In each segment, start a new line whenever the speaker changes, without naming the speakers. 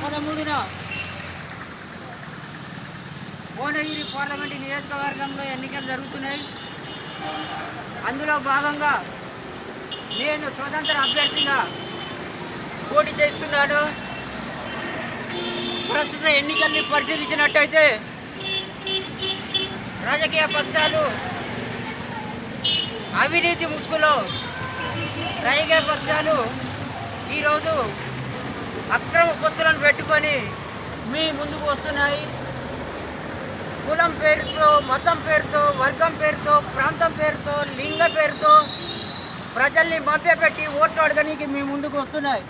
13న Bhuvanagiri parliament నియోజకవర్గంలో ఎన్నికలు జరుగుతున్నాయి. అందులో భాగంగా నేను స్వతంత్ర అభ్యర్థిగా పోటీ చేస్తున్నాను. ప్రస్తుత ఎన్నికల్ని పరిశీలించినట్టయితే రాజకీయ పక్షాలు అవినీతి ముసుగులో రాజకీయ పక్షాలు ఈరోజు అక్రమ పొత్తులను పెట్టుకొని మీ ముందుకు వస్తున్నాయి. కులం పేరుతో, మతం పేరుతో, వర్గం పేరుతో, ప్రాంతం పేరుతో, లింగ పేరుతో ప్రజల్ని మభ్యపెట్టి ఓట్లు అడగడానికి మీ ముందుకు వస్తున్నాయి.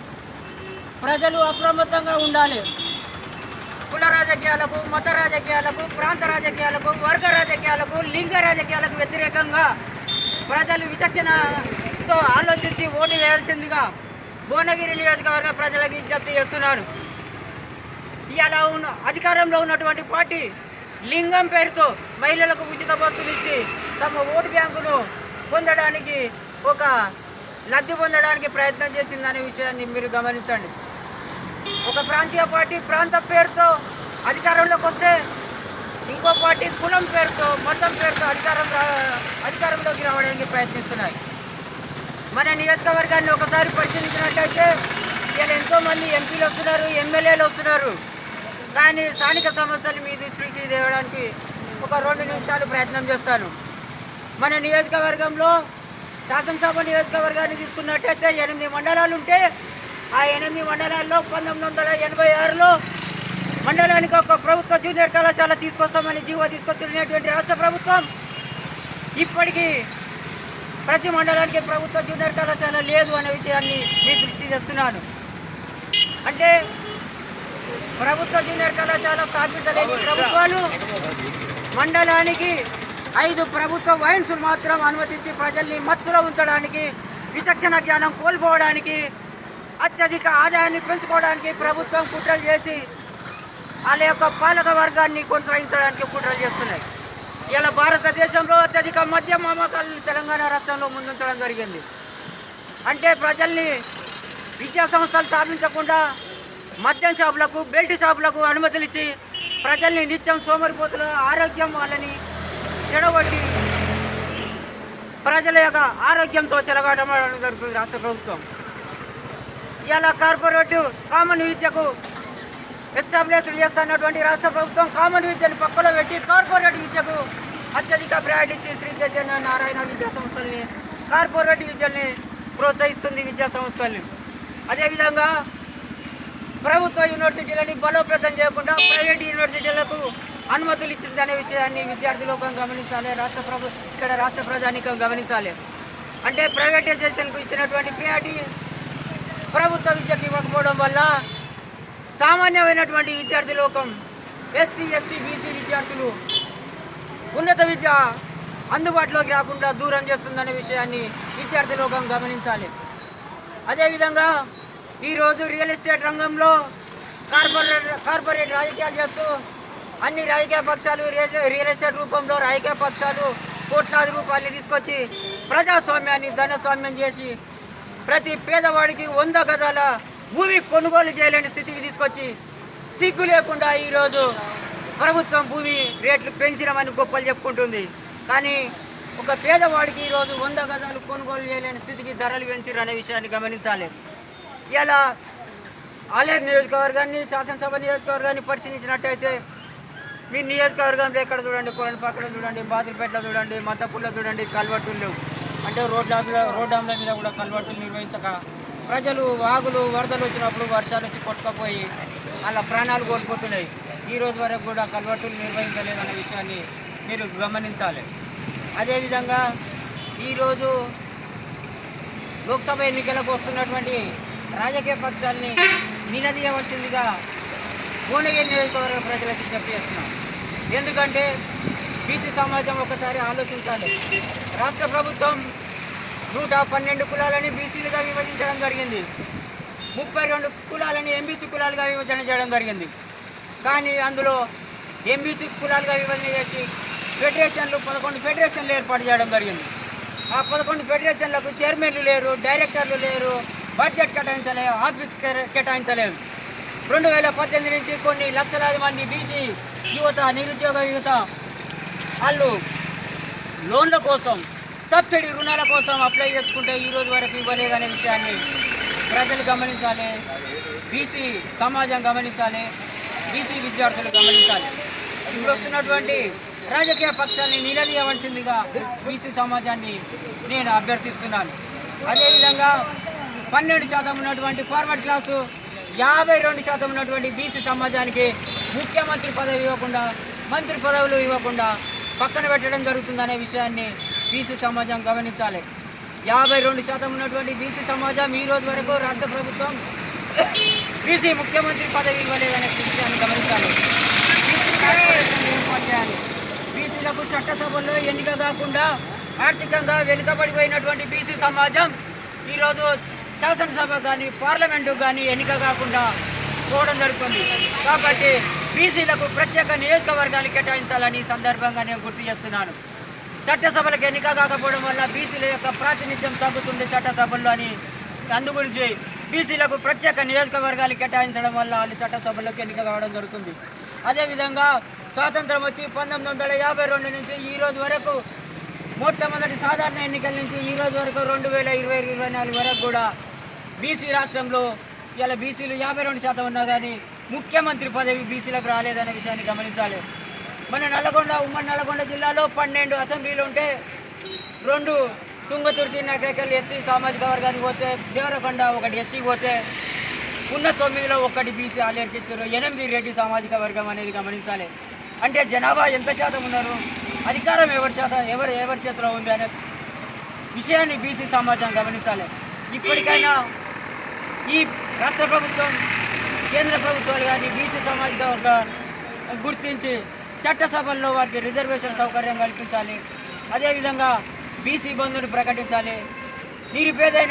ప్రజలు అప్రమత్తంగా ఉండాలి. కుల రాజకీయాలకు, మత రాజకీయాలకు, ప్రాంత రాజకీయాలకు, వర్గ రాజకీయాలకు, లింగ రాజకీయాలకు వ్యతిరేకంగా ప్రజలు విచక్షణతో ఆలోచించి ఓటు వేయాల్సిందిగా భువనగిరి నియోజకవర్గ ప్రజలకు విజ్ఞప్తి చేస్తున్నారు. ఇలా అధికారంలో ఉన్నటువంటి పార్టీ లింగం పేరుతో మహిళలకు ఉచిత బస్సులు ఇచ్చి తమ ఓటు బ్యాంకును పొందడానికి, ఒక లబ్ధి పొందడానికి ప్రయత్నం చేసిందనే విషయాన్ని మీరు గమనించండి. ఒక ప్రాంతీయ పార్టీ ప్రాంత పేరుతో అధికారంలోకి వస్తే, ఇంకో పార్టీ కులం పేరుతో, మతం పేరుతో అధికారంలోకి రావడానికి ప్రయత్నిస్తున్నాయి. మన నియోజకవర్గాన్ని ఒకసారి పరిశీలించినట్టయితే ఇలా ఎంతోమంది ఎంపీలు వస్తున్నారు, ఎమ్మెల్యేలు వస్తున్నారు. కానీ స్థానిక సమస్యలు మీ దృష్టికి తేవడానికి ఒక 2 నిమిషాలు ప్రయత్నం చేస్తాను. మన నియోజకవర్గంలో శాసనసభ నియోజకవర్గాన్ని తీసుకున్నట్టయితే 8 మండలాలు ఉంటే, ఆ 8 మండలాల్లో 1986లో మండలానికి ఒక ప్రభుత్వ జూనియర్ కళాశాల తీసుకొస్తామని జీవో తీసుకొచ్చినటువంటి రాష్ట్ర ప్రభుత్వం ఇప్పటికీ ప్రతి మండలానికి ప్రభుత్వ జూనియర్ కళాశాల లేదు అనే విషయాన్ని మీ దృష్టి చేస్తున్నాను. అంటే ప్రభుత్వ జూనియర్ కళాశాల స్థాపించలేని ప్రభుత్వాలు మండలానికి 5 ప్రభుత్వ వైన్స్ మాత్రం అనుమతించి ప్రజల్ని మత్తులో ఉంచడానికి, విచక్షణ జ్ఞానం కోల్పోవడానికి, అత్యధిక ఆదాయాన్ని పెంచుకోవడానికి ప్రభుత్వం కుట్రలు చేసి వాళ్ళ యొక్క పాలక వర్గాన్ని కొనసాగించడానికి కుట్రలు చేస్తున్నాయి. ఇలా భారతదేశంలో అత్యధిక మద్యం అమ్మకాలను తెలంగాణ రాష్ట్రంలో ముందుంచడం జరిగింది. అంటే ప్రజల్ని విద్యా సంస్థలు స్థాపించకుండా మద్యం షాపులకు, బెల్ట్ షాపులకు అనుమతులు ఇచ్చి ప్రజల్ని నిత్యం సోమరిపోతుల ఆరోగ్యం వాళ్ళని చెడగొట్టి ప్రజల యొక్క ఆరోగ్యంతో చెలగాటం జరుగుతుంది రాష్ట్ర ప్రభుత్వం. ఇలా కార్పొరేటివ్ కామన్ విద్యకు ఎస్టాబ్లిష్ చేస్తున్నటువంటి రాష్ట్ర ప్రభుత్వం కామన్ విద్యను పక్కలో పెట్టి కార్పొరేట్ విద్యకు అత్యధిక ప్రయారిటీ ఇచ్చి శ్రీ చైతన్య నారాయణ విద్యా సంస్థల్ని, కార్పొరేట్ విద్యల్ని ప్రోత్సహిస్తుంది విద్యా సంస్థల్ని. అదేవిధంగా ప్రభుత్వ యూనివర్సిటీలని బలోపేతం చేయకుండా ప్రైవేట్ యూనివర్సిటీలకు అనుమతులు ఇచ్చిందనే విషయాన్ని విద్యార్థి లోకం గమనించాలి. ఇక్కడ రాష్ట్ర ప్రజానీకం గమనించాలి. అంటే ప్రైవేటైజేషన్కు ఇచ్చినటువంటి ప్రయారిటీ ప్రభుత్వ విద్యకు ఇవ్వకపోవడం వల్ల సామాన్యమైనటువంటి విద్యార్థి లోకం, ఎస్సీ, ఎస్టీ, బీసీ విద్యార్థులు ఉన్నత విద్య అందుబాటులోకి రాకుండా దూరం చేస్తుందనే విషయాన్ని విద్యార్థి లోకం గమనించాలి. అదేవిధంగా ఈరోజు రియల్ ఎస్టేట్ రంగంలో కార్పొరేట్ రాజకీయాలు చేస్తూ అన్ని రాజకీయ పక్షాలు రియల్ ఎస్టేట్ రూపంలో రాజకీయ పక్షాలు కోట్లాది రూపాయలు తీసుకొచ్చి ప్రజాస్వామ్యాన్ని ధనస్వామ్యం చేసి ప్రతి పేదవాడికి 100 గజాల భూమి కొనుగోలు చేయలేని స్థితికి తీసుకొచ్చి సిగ్గు లేకుండా ఈరోజు ప్రభుత్వం భూమి రేట్లు పెంచినామని గొప్పలు చెప్పుకుంటుంది. కానీ ఒక పేదవాడికి ఈరోజు 100 గజాలు కొనుగోలు చేయలేని స్థితికి ధరలు పెంచిరు అనే విషయాన్ని గమనించాలి. ఇలా ఆలేరు నియోజకవర్గాన్ని, శాసనసభ నియోజకవర్గాన్ని పరిశీలించినట్టయితే మీ నియోజకవర్గంలో ఎక్కడ చూడండి, కొరణపాకలో చూడండి, బాదులపేటలో చూడండి, మత్తపూర్లో చూడండి, కల్వర్టులు లేవు. అంటే రోడ్ల మీద కూడా కల్వర్టులు నిర్వహించక ప్రజలు వాగులు వరదలు వచ్చినప్పుడు వర్షాలు వచ్చి కొట్టుకపోయి అలా ప్రాణాలు కోల్పోతున్నాయి. ఈ రోజు వరకు కూడా కల్వర్టులు నిర్వహించలేదన్న విషయాన్ని మీరు గమనించాలి. అదేవిధంగా ఈరోజు లోక్సభ ఎన్నికలకు వస్తున్నటువంటి రాజకీయ పక్షాలని నిలదీయవలసిందిగా భువనగిరి నియోజకవర్గ ప్రజలకు విజ్ఞప్తి చేస్తున్నాం. ఎందుకంటే బీసీ సమాజం ఒకసారి ఆలోచించాలి. రాష్ట్ర ప్రభుత్వం 112 కులాలని బీసీలుగా విభజించడం జరిగింది. 32 కులాలని ఎంబీసీ కులాలుగా విభజన చేయడం జరిగింది. కానీ అందులో ఎంబీసీ కులాలుగా విభజన చేసి ఫెడరేషన్లు 11 ఫెడరేషన్లు ఏర్పాటు చేయడం జరిగింది. ఆ 11 ఫెడరేషన్లకు చైర్మన్లు లేరు, డైరెక్టర్లు లేరు, బడ్జెట్ కేటాయించలేదు, ఆఫీస్ కేటాయించలేదు. 2018 నుంచి కొన్ని లక్షలాది మంది బీసీ యువత, నిరుద్యోగ యువత వాళ్ళు లోన్ల కోసం, సబ్సిడీ రుణాల కోసం అప్లై చేసుకుంటే ఈ రోజు వరకు ఇవ్వలేదనే విషయాన్ని ప్రజలు గమనించాలి, బీసీ సమాజం గమనించాలి, బీసీ విద్యార్థులు గమనించాలి. ఇప్పుడు వస్తున్నటువంటి రాజకీయ పక్షాన్ని నిలదీయవలసిందిగా బీసీ సమాజాన్ని నేను అభ్యర్థిస్తున్నాను. అదేవిధంగా 12% ఉన్నటువంటి ఫార్వర్డ్ క్లాసు, 52% ఉన్నటువంటి బీసీ సమాజానికి ముఖ్యమంత్రి పదవి ఇవ్వకుండా, మంత్రి పదవులు ఇవ్వకుండా పక్కన పెట్టడం జరుగుతుందనే విషయాన్ని బీసీ సమాజం గమనించాలి. 52% ఉన్నటువంటి బీసీ సమాజం ఈ రోజు వరకు రాష్ట్ర ప్రభుత్వం బీసీ ముఖ్యమంత్రి పదవి ఇవ్వలేదనే విషయాన్ని గమనించాలి. బీసీలకు చట్టసభల్లో ఎన్నిక కాకుండా ఆర్థికంగా వెనుకబడిపోయినటువంటి బీసీ సమాజం ఈరోజు శాసనసభ కానీ పార్లమెంటుకు కానీ ఎన్నిక కాకుండా పోవడం జరుగుతుంది. కాబట్టి బీసీలకు ప్రత్యేక నియోజకవర్గాలు కేటాయించాలని ఈ సందర్భంగా నేను గుర్తు చేస్తున్నాను. చట్టసభలకు ఎన్నిక కాకపోవడం వల్ల బీసీల యొక్క ప్రాతినిధ్యం తగ్గుతుంది చట్టసభల్లో అని. అందుగురించి బీసీలకు ప్రత్యేక నియోజకవర్గాలు కేటాయించడం వల్ల వాళ్ళు చట్టసభల్లోకి ఎన్నిక కావడం జరుగుతుంది. అదేవిధంగా స్వాతంత్రం వచ్చి 1952 నుంచి ఈ రోజు వరకు, మొట్టమొదటి సాధారణ ఎన్నికల నుంచి ఈ రోజు వరకు 2020-24 వరకు కూడా బీసీ రాష్ట్రంలో ఇలా బీసీలు 52% ఉన్నా కానీ ముఖ్యమంత్రి పదవి బీసీలకు రాలేదనే విషయాన్ని గమనించాలి. మన ఉమ్మడి నల్గొండ జిల్లాలో 12 అసెంబ్లీలు ఉంటే 2 తుంగతుర్తి, నకరేకల్ ఎస్సీ సామాజిక వర్గానికి పోతే, దేవరకొండ 1 ఎస్టీకి పోతే, ఉన్న 9లో 1 బీసీ ఆలయానికి ఇచ్చారు, 8 రెడ్డి సామాజిక వర్గం అనేది గమనించాలి. అంటే జనాభా ఎంత శాతం ఉన్నారు, అధికారం ఎవరి చేతిలో ఉంది అనే విషయాన్ని బీసీ సమాజం గమనించాలి. ఇప్పటికైనా ఈ రాష్ట్ర ప్రభుత్వం, కేంద్ర ప్రభుత్వాలు కానీ బీసీ సామాజిక వర్గాన్ని గుర్తించి చట్టసభల్లో వారికి రిజర్వేషన్ సౌకర్యం కల్పించాలి. అదేవిధంగా బీసీ బంధుని ప్రకటించాలి. నిరుపేదైన